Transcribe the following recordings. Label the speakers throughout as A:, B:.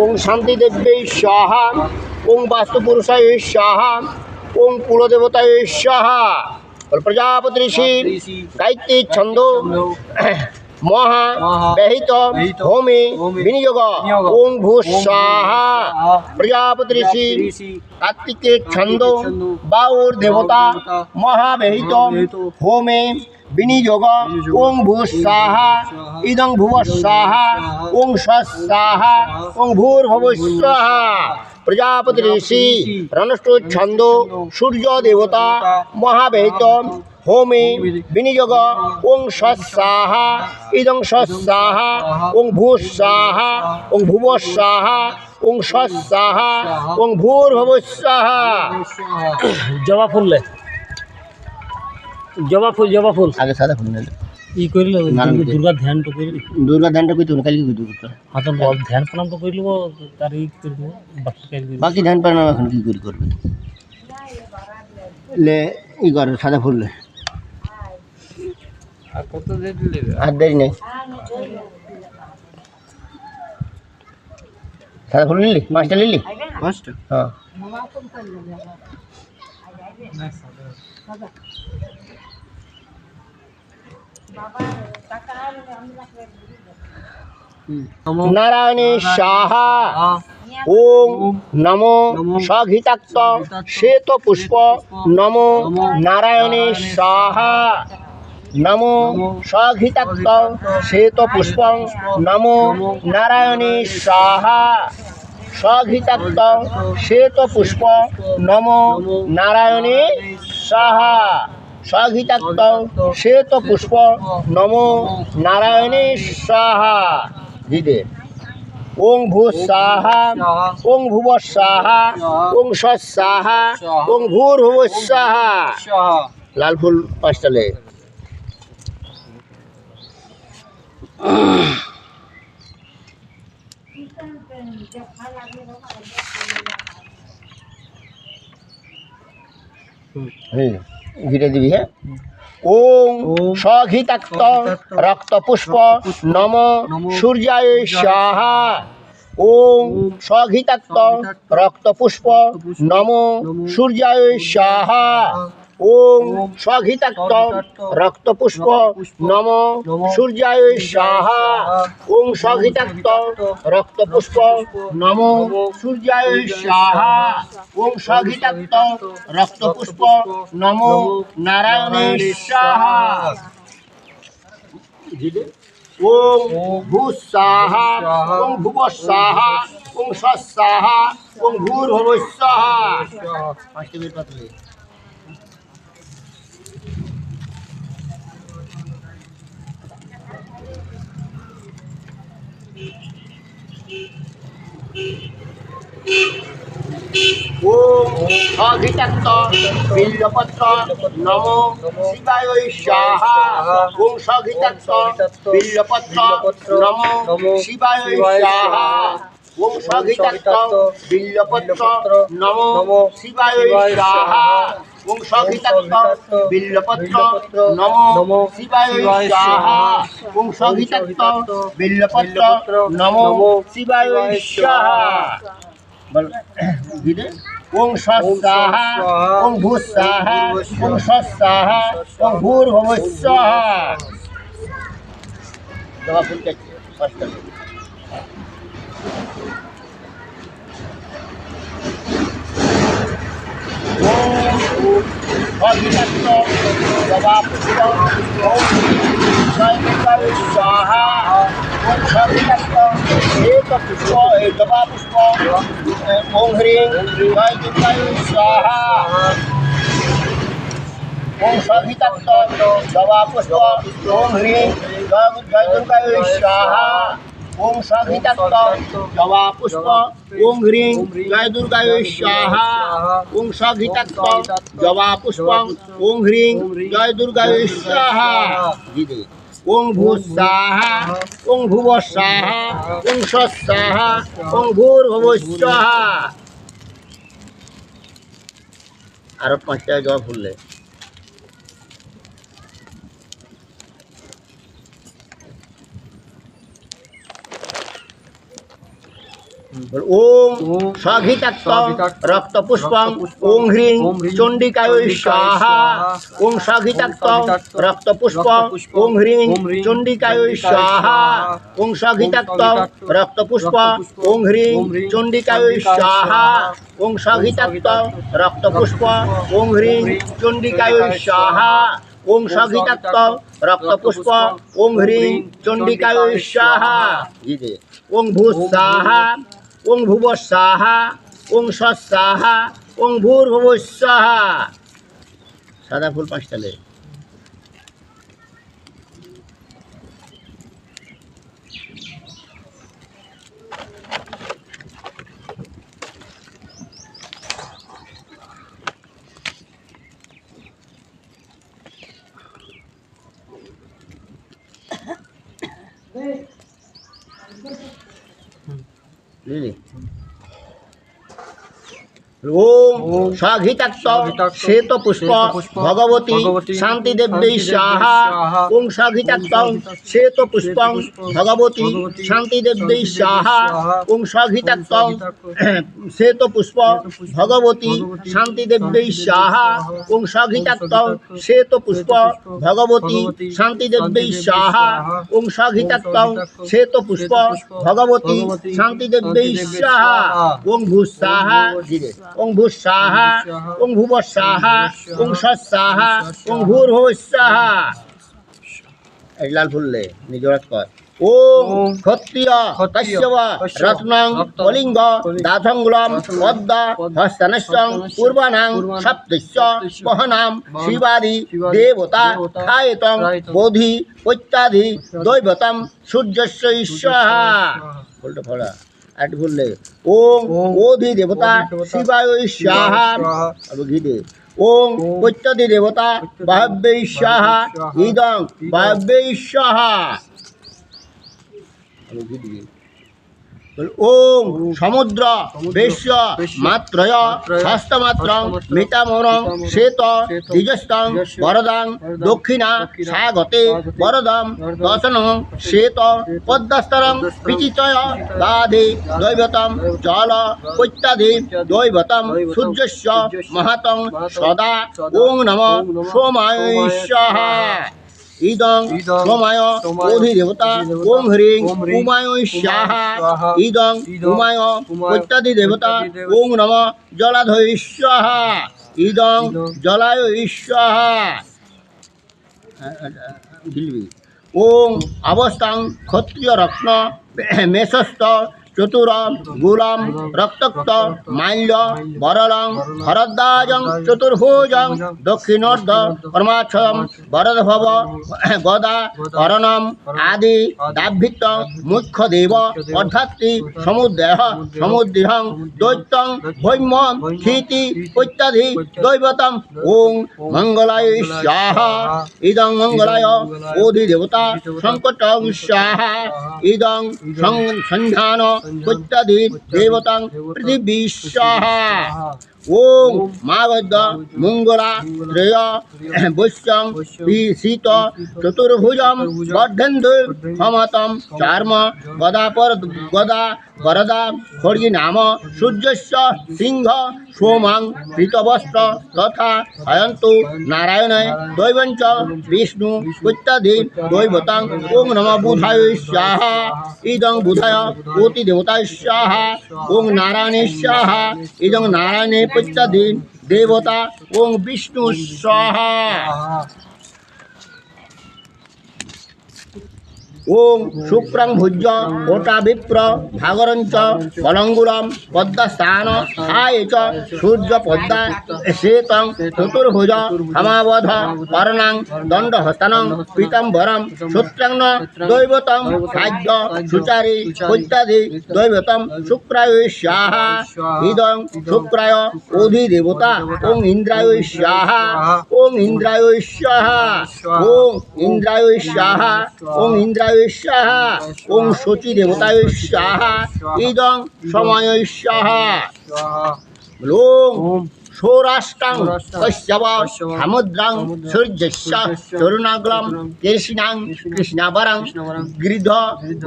A: ওং শান্তিদেব্যৈ স্বাহা, ওং বাস্তুপুরুষায় স্বাহা, ওং কুলদেবতায় স্বাহা। প্রজাপতি ঋষি গায়ত্রী ছন্দ মহা ব্যহিত হোমে বিনিয়োগ। ওং ভূ স্বাহা। প্রজাপতি ঋষি কার্তিকের ছন্দ বাউর দেবতা মহাব্যহিত হোমে বিনিয়োগ। ওং ভূ স্বাহা। ইদং ভুব স্বাহা। ওং স্বাহা। ওং ভূর্ভুব স্বাহা। প্রজাপতি ঋষি রণষ্ঠ ছন্দ সূর্য দেবতা মহাব্যহিত হোমে বিনিয়োগ। ওং স্বাহা। ইদং স্বাহা। ওং ভূ স্বাহা। ওং ভুব স্বাহা। ওং স্বাহা। ওং ভূর্ভুব স্বাহা।
B: জবা ফুল জবা ফুল
A: আগে সাদা ফুল নিলে
B: ই করিল দুর্গা ধ্যান তো করিল
A: দুর্গা ধ্যানটা কই তুমি কালকে কই করতে
B: হাতে ধ্যান প্রণাম তো করিল তার ই করিল
A: বাকি ধ্যান প্রণাম এখন কি করে করবে লে ই করে সাদা ফুল লে
B: আর কত দেরি নেবে
A: আর দেরি নেই সাদা ফুল নিলি পাঁচটা নিলি পাঁচটা হ্যাঁ নারায়ণী সাহা। ওং নমো স্বঘিতাক্ত শ্বেত পুষ্প নমো নারায়ণী সাহা। নমো স্বঘিতাক্ত শ্বেত পুষ্প নমো নারায়ণী সাহা। স্বঘিতাক্ত শ্বেত পুষ্প নমো নারায়ণী সাহা। স্বঘিতাক্ত শ্বেত পুষ্প নমো নারায়ণী সাহা। দিদে ওং ভূ স্বাহা। ওং ভুব স্বাহা। ওং স্বাহা। ওং ভূর্ভুব স্বাহা। লাল ফুল পাঁচটা লে ঘিরে দিবি হ্যাঁ। ওং স্বঘিতাক্ত রক্তপুষ্প নম সূর্যায় স্বাহা। ওং স্বঘিতাক্ত রক্তপুষ্প নম সূর্যায় স্বাহা। ওং স্বঘিতাক্ত রক্তপুষ্প নম সূর্যায় স্বাহা। ওং স্বঘিতাক্ত রক্তপুষ্প নম সূর্যায় স্বাহা। ওং স্বঘিতাক্ত রক্তপুষ্প নম নারায়ণে স্বাহা। ওং ভূ স্বাহা। ওং ভুব স্বাহা। ওং স্বাহা। ওং ভূর্ভুব স্বাহা। পাঁচটা বের পাতলে ওম স্বঘিতাক্ত বিল্বপত্র নম শিবায় স্বাহা। ওম স্বঘিতাক্ত বিল্বপত্র নম শিবায় স্বাহা। ওম স্বঘিতাক্ত বিল্বপত্র নম শিবায় স্বাহা। ওম স্বঘিতাক্ত বিল্বপত্র নম শিবায় স্বাহা। ওম স্বঘিতাক্ত বিল্বপত্র নম শিবায় স্বাহা। ওং স্বাহা। ওং ভূ স্বাহা। ওং স্বাহা। ওং ভূর্ভুব স্বাহা। জবা ফুল পাঁচটা স্বঘিতাক্ত জবা পুষ্প ওং স্বাহা। ওং স্বঘিতাক্ত শ্বেত পুষ্প জবা পুষ্প ওং হ্রিং জয় দুর্গায় স্বাহা। ওং স্বঘিতাক্ত জবা পুষ্প ওং হ্রিং জয় দুর্গায় স্বাহা। ওং স্বঘিতাক্ত জবা পুষ্প ওং হ্রিং জয় দুর্গায় স্বাহা। ওং স্বঘিতাক্ত জবা পুষ্প ওং হ্রিং জয় দুর্গায় স্বাহা। ওং ভূ স্বাহা। ওং ভুব স্বাহা। ওং স্বাহা। ওং ভূর্ভুব স্বাহা। আরো পাঁচটা জবা ফুললে ওম স্বঘিতাক্ত রক্তপুষ্পং ওং হ্রিং চণ্ডিকায় স্বাহা ওং স্বঘিতাক্ত রক্তপুষ্প ওং হ্রিং চণ্ডিকায় স্বাহা ওং স্বঘিতাক্ত রক্তপুষ্প ওং হ্রিং চণ্ডিকায় স্বাহা ওং স্বঘিতাক্ত রক্তপুষ্প ওং হ্রিং চণ্ডিকায় স্বাহা ওং স্বঘিতাক্ত রক্তপুষ্প ওং হ্রিং চণ্ডিকায় স্বাহা ওং ভূস্বাহা ওং ভুবস্বাহা ওং স্বাহা ওং ভূর্ভুবস্বাহা। সাদা ফুল 5 তালে। লিলি ওম স্বঘিতাক্ত শ্বেত পুষ্প ভগবতী শান্তি দেব্যৈ স্বাহা ওং স্বঘিতাক্ত শ্বেত পুষ্পং ভগবতী শান্তি দেব্যৈ স্বাহা ওং স্বঘিতাক্ত শ্বেত পুষ্প ভগবতী শান্তি দেব্যৈ স্বাহা ওং স্বঘিতাক্ত শ্বেত পুষ্প ভগবতী শান্তি দেব্যৈ স্বাহা ওং স্বঘিতাক্ত শ্বেত পুষ্প ভগবতী শান্তি দেব্যৈ স্বাহা ওং ভূস্বাহা ওং ভূস্বাহা ওং ভুবস্বাহা ওং স্বাহা ওং ভূর্ভুবস্বাহা। এই লাল ফুললে নিজরাত কর ওম ক্ষত্রিয় কশ্যপ রত্নং কলিঙ্গ দাথঙ্গুলম পদ্ম হস্তানস্যং পূর্বানাং সপ্তস্য বহনাম শিবাদি দেবতা খায়তং বোধি পৈত্যাধি দৈবতম সূর্যস্য স্বাহা। ফুলটা ফলা আট ফুললে ওম ওধি দেবতা শিবায় স্বাহা আর ঘি দে ওম পৈত্যাধি দেবতা বাহব্যৈ স্বাহা ইদং বাহব্যৈ স্বাহা। ওম সমুদ্র বেশ্য মাত্রয় হস্তমাত্রং মিতামরং শ্বেত দ্বিজস্তং বরদাং দক্ষিণা স্বাগতে বরদম দশনং শ্বেত পদ্মস্তরং বিচিচয় দাধি দৈবতম জল পৈত্যাধি দৈবতম সূর্যস্য মহাতং সদা ওং নমঃ সোমায় স্বাহা ইদং সোমায় অধিদেবতা ওং হ্রিং উমায় স্বাহা ইদং উমায় পৈত্যাধি দেবতা ওং নমঃ জলাধয় স্বাহা ইদং জলায় স্বাহা। ওং অবস্থাং ক্ষত্রিয় রত্ন মেষস্থ চতুর গুলাম রক্তক্ত মাল্য বরলং ভরদ্বাজং চতুর্ভুজং দক্ষিণোর্ধ পরমাক্ষম বরদভব গদা করণম আদি দাভৃত মুখ্য দেব অর্ধাত্তি সমুদ্দেহ সমুদ্রিহং দৈত্যং ভৈম্যম ক্ষিতি পৈত্যাধি দৈবতম ওং মঙ্গলায় স্বাহা ইদং মঙ্গলায় অধিদেবতা সংকটং স্বাহা ইদং সন্ধান পৈত্যাধি দেবতাং পৃথিবী স্বাহা ওং মাগধ মঙ্গলা ত্রয় বৈশ্যং শীত চতুর্ভুজম বর্ধেন্দু ক্ষমতম চার্ম গদা বরদা খড়গী নাম সূর্যস্য সিংহ সোমাং পীতবস্ত্র তথা হয়ন্তু নারায়ণে দৈবঞ্চ বিষ্ণু পৈত্যাধি দৈবতাং ওং নমঃ বুধায় স্বাহা ইদং বুধায় কোটি দেবতায় স্বাহা ওং নারায়ণে স্বাহা ইদং নারায়ণে পৈত্যাধি দেবতা ওং বিষ্ণু স্বাহা। ওং শুক্রং ভুজ্য ওটা বিপ্র ভাগরঞ্চ কলঙ্গুলম পদ্মস্থান আয় চ সূর্য পদ্মা শ্বেতং চতুর্ভুজ সমাবধ করণাং দণ্ডহস্তানং পীতাম্বরম সূত্রাঙ্গ দৈবতম খাদ্য সুচারি পৈত্যাধি দৈবতম শুক্রায় স্বাহা ইদং শুক্রায় অধিদেবতা ওং ইন্দ্রায় স্বাহা ওং ইন্দ্রায় স্বাহা ওং ইন্দ্রায় স্বাহা ওং ইন্দ্রায় স্বাহা ওং শচী দেবতায় স্বাহা ইদং সময় স্বাহা। ওং সৌরাষ্ট্রাং কশ্যপ সমুদ্রাং সূর্যস্য তরুণাগ্রম কৃষ্ণাং কৃষ্ণাবরং গৃধ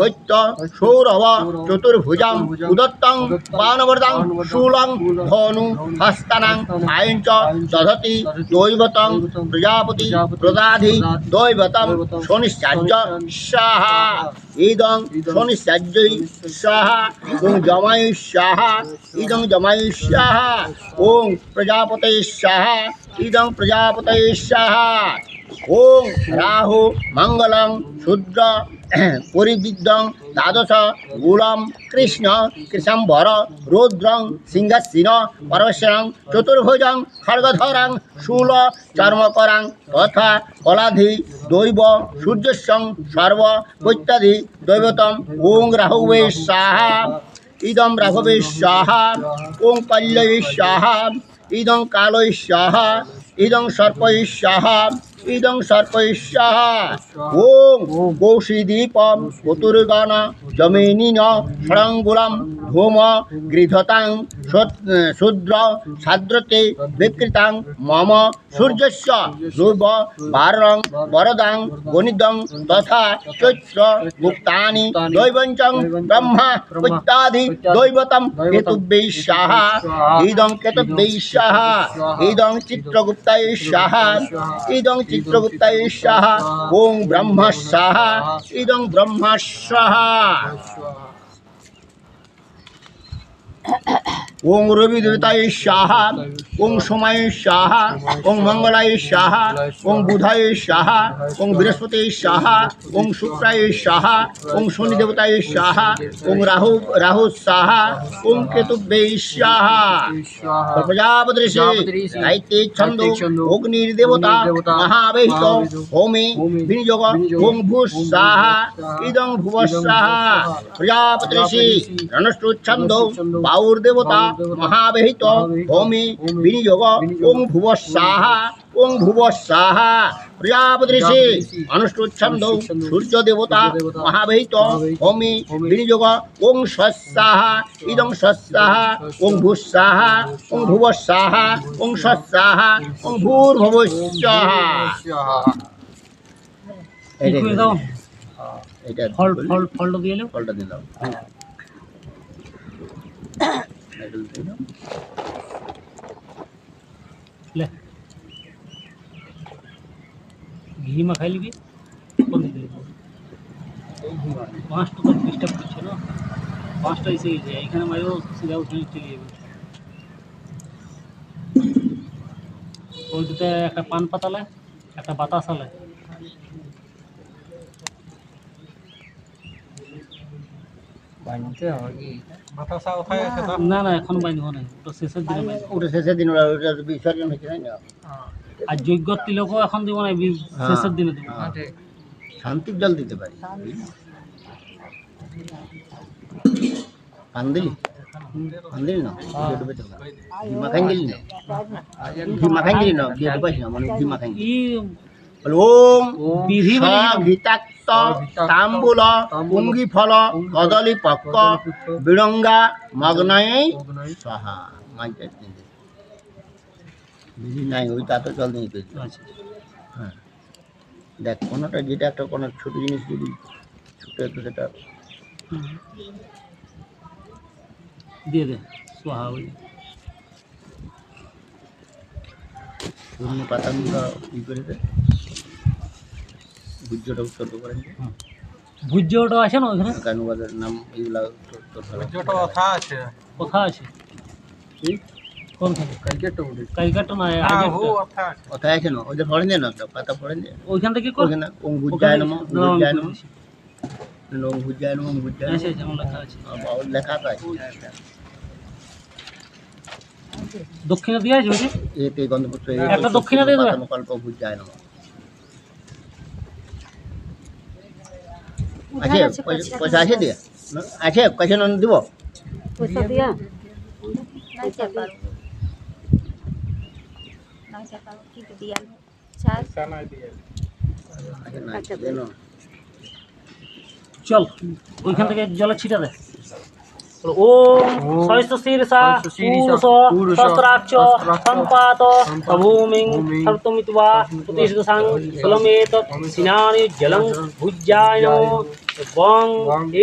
A: গৈত্য সৌরভ চতুর্ভুজাং উদত্তং বানবরদাং শূলং ধনু হস্তানাং আয়ঞ্চ দধতি দৈবতং প্রজাপতি প্রদাধি দৈবতং শনিশ্চার্য সাহা ইদং শনিশ্চার্যৈ সাহা ওং জমায়ু সাহা ইদং জমায়ু সাহা ওং প্রজাপতে সাহা ইদং প্রজাপতে সাহা ওং রাহু মঙ্গলং শূদ্র পরিবিদ্ধং দ্বাদশ গুলম কৃষ্ণ কৃষাম্বর রৌদ্রং সিংহাসীন পরশরং চতুর্ভুজং খড়গধরং শূল চর্মকরং তথা কলাধি দৈব সূর্যস্যং সর্ব বৈত্যাধি দৈবতম ওং রাহুবে সাহা ইদম রাঘবে সাহা ওং কল্যৈ সাহা ইদং কালৈ সাহা ইদং সর্পৈ সাহা ইদং সর্পৈ সাহা ওং কৌশিদীপম চতুর্গণ জমিনীন ষড়ঙ্গুলম ধূম গৃধতাং শূদ্র সাদ্রতে বিকৃতাং মম সূর্যস্য ধ্রুব বারং বরদাং গণিতং তথা চৈত্র গুপ্তানি দৈবঞ্চং ব্রহ্মা ইত্যাদি দৈবতম কেতুব্যৈ সাহা ইদং কেতুব্যৈ সাহা ইদং চিত্রগুপ্তায় সাহা ইদং চিত্রগুপ্তায় সাহা ওং ব্রহ্মা সাহা ইদং ব্রহ্মা সাহা ওং রবি দেবতায় সাহা ওং সোমায় সাহা ওং মঙ্গলায় সাহা ওং বুধায় সাহা ওং বৃহস্পতি সাহা ওং শুক্রায় সাহা ওং শনি দেবতায় সাহা ওং রাহু সাহা ওং কেতুব্যৈ সাহা প্রজাপতি সাহিত্যে ছন্দ অগ্নির দেবতা মহাবেহিত হোমে বিনিয়োগ ওং ভূ সাহা ইদং ভুব সাহা প্রজাপতি রণষ্ট্রচ্ছন্দ বাউর দেবতা মহাবেহিত হোমে বিনিয়োগ ওং ভুব সাহা ওং ভুব সাহা প্রজাপতি অনুষ্ঠুচ্ছন্দ সূর্য দেবতা মহাবেহিত হোমে বিনিয়োগ ওং স্বসাহা ইদং স্বসাহা ওং ভূসাহা ওং ভুব সাহা ওং স্বসাহা ওং ভূর্ভুব সাহা এটা
B: ফলটা দিয়ে এলো
A: ফলটা দিলাম
B: লে ঘি মাখাই লিবি কোন দিকে পাঁচটা তো ডিস্টার্ব করছে না পাঁচটা এসে গেছে এখানে মারিও সিধা উঠে চলে যাবে ওই দুটো একটা পান পাতালে একটা বাতাস আলে না না এখন বাইনি হয় ওটা শেষের দিনে বাইনি
A: ওটা শেষের দিন ওটা বিসর্জন হয়েছে তাই না
B: আর যজ্ঞ তিলকও এখন দিব না শেষের দিনে দিব
A: শান্তির জল দিতে পারি পান দিলি না ঘিমা খাই গেলি না ঘিমা খাই গেলি না বিয়ে পাইস না মানে ঘিমা খাই
B: ই
A: ওম
B: বিধি
A: ঘিতাক্ত তাম্বুল পুঙ্গি ফল কদলী পক্ক বিড়ঙ্গা মগ্নয়ে সাহা বিধি নাই ওই তা তো জল দিয়ে পেয়েছি
B: আচ্ছা
A: হ্যাঁ দেখ কোনোটা যেটা একটা কোনো ছোটো জিনিস যদি ছোটো একটু সেটা
B: দিয়ে দে সোহা ওই
A: পুরনো পাতাগুলো ই করে দেয় গুজ্জটা উৎসর্গ করেন
B: ভুজ্যটা আছে না ওখানে
A: কানুবাদের নাম এইগুলা
B: কথা আছে কোনখানে কালকেটা না
A: কথায় আছে না ওদের পড়েন না একটা পাতা পড়েন
B: ওইখান থেকে কর
A: ওখানে ওং ভুজ্জায় নম ভুজ্জায় নম ওং ভুজ্জায় নম ভুজ্জায়
B: আছে যেমন লেখা আছে
A: বাউল লেখা আছে
B: দক্ষিণা দিয়ে আছে ওই
A: এতে গন্ধপুত্র
B: একটা দক্ষিণা দিয়ে দেবে
A: কল্প ভুজ্জায় নম আছে পয়সা আছে দিয়া আছে কইছে না দিব
C: পয়সা দিয়া নাই চাপার নাই চাপার কি দিয়া চার নাই দিয়া
A: আচ্ছা দেন
B: চল ওইখান থেকে জলে ছিটা দে ওম সহস্র শীর্ষা পুরুষ সহস্রাক্ষ সম্পাত ভূমিং সর্তমিত্বা প্রতিষ্ঠসাং ফলমেত সিনানি জলং ভুজ্যায় নমো বং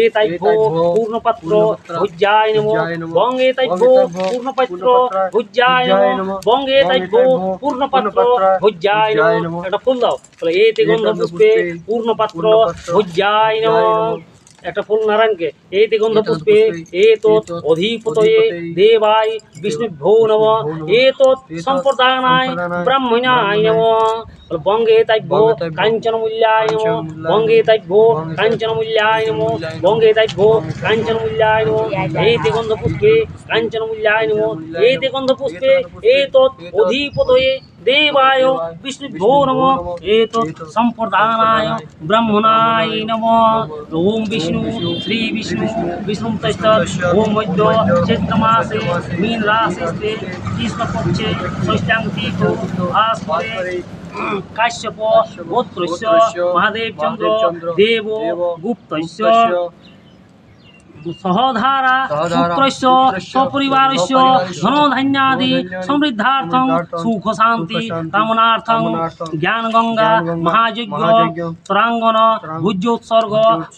B: এতৈভো পূর্ণপত্র ভুজ্যায় নমো বং এতৈভো পূর্ণপত্র ভুজ্যায় নমো বং এতৈভো পূর্ণপত্র ভুজ্যায় নমো একটা ফুল দাও বলে এতে গন্ধ পুষ্পে পূর্ণপত্র ভুজ্যায় নমো একটা ফুল নারায়ণকে এইতে গন্ধ পুষ্পে এতৎ অধিপতয়ে দেবায় বিষ্ণুভ্যো নমঃ এতৎ সম্প্রদানায় ব্রাহ্মণায় নমঃ বঙ্গে তাইভ্যো কাঞ্চন মূল্যায় নমঃ বঙ্গে তাইভ্যো কাঞ্চন মূল্যায় নমঃ বঙ্গে তাইভ্যো কাঞ্চন মূল্যায় নমঃ এইতে গন্ধ পুষ্পে কাঞ্চন মূল্যায় নমঃ এইতে গন্ধ পুষ্পে এতৎ অধিপতয়ে দেবায় বিষ্ণুভ্যো নমঃ এতৎ সম্প্রদানায় ব্রাহ্মণায় নমঃ ওম বিষ্ণু শ্রী বিষ্ণু বিষ্ণু তৈস্তৎ ওম মধ্য চৈত্র মাসে মীন রাশিতে কৃষ্ণপক্ষে ষষ্ঠাঙ্গতি ভাস্করে কাশ্যপ গোত্রস্য মহাদেব চন্দ্র দেব গুপ্তস্য সহধারা পুত্রস্য সপরিবারস্য ধনধান্যাদি সমৃদ্ধার্থং সুখ শান্তি কামনার্থং জ্ঞান গঙ্গা মহাযজ্ঞ তরাঙ্গন ভুজ্যোৎসর্গ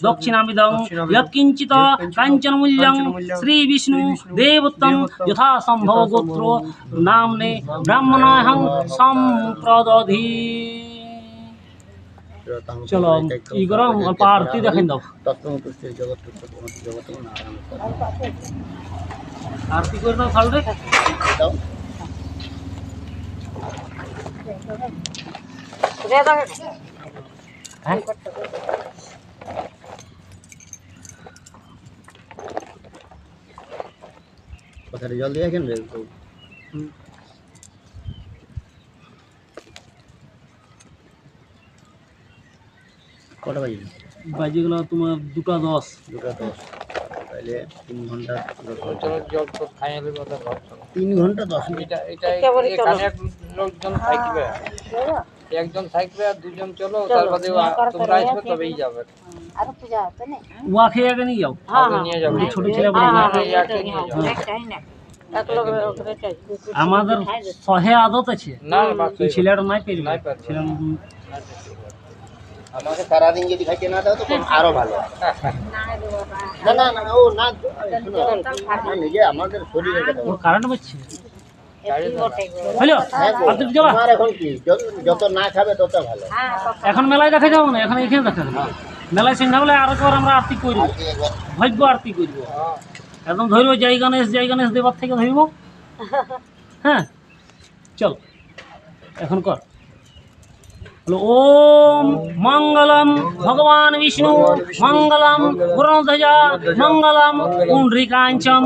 B: দক্ষিণামিদং যৎকিঞ্চিত কাঞ্চন মূল্যং শ্রী বিষ্ণু দেবতং যথাসম্ভব গোত্র নামনে ব্রাহ্মণাহং সম্প্রদধি। চলো ই করো অল্প আরতি দেখেন দাও আরতি করে দাও ভালো রে
A: কোথায় জল দিয়ে কেন রে কটা বাজে
B: বাজে গেল তোমার 2:10
A: তাহলে 3 ঘন্টা
D: জল তো খাইলে কথা
A: 3 ঘন্টা 10 মিনিট
D: এটা এখানে এক লোকজন থাকবে একজন থাকবে আর দুজন চলো তার বাদে তোমরা আসবে তবেই যাবে
C: আর পূজা হবে না
B: ওয়া খেয়ে আগে নিয়ে যাও
D: নিয়ে যাবে
B: ছোট ছেলে বড় আমাদের সহে আদত আছে
D: না
B: এই ছেলেটা নাই পেরবে ছেলে
A: আমাকে সারাদিন যদি খাইতে না দাও তো আরো ভালো না না না ও না শোনো, নিজে আমাদের শরীরের কথা
B: ওর কারণ হচ্ছে হ্যালো আদর চলো
A: আমার এখন কি যত না খাবে তত ভালো
B: এখন মেলায় দেখা যাবো না এখন এখানে দেখা যাবে মেলায় সন্ধ্যা বলে আরো একবার আমরা আরতি করবো ভব্য আরতি করবো একদম ধরবো জয় গণেশ দেবার থেকে ধরব হ্যাঁ চল এখন কর ওম মঙ্গলম ভগবান বিষ্ণু মঙ্গলম পুরনধ্বজা মঙ্গলম পুণ্ডরীকাঞ্চম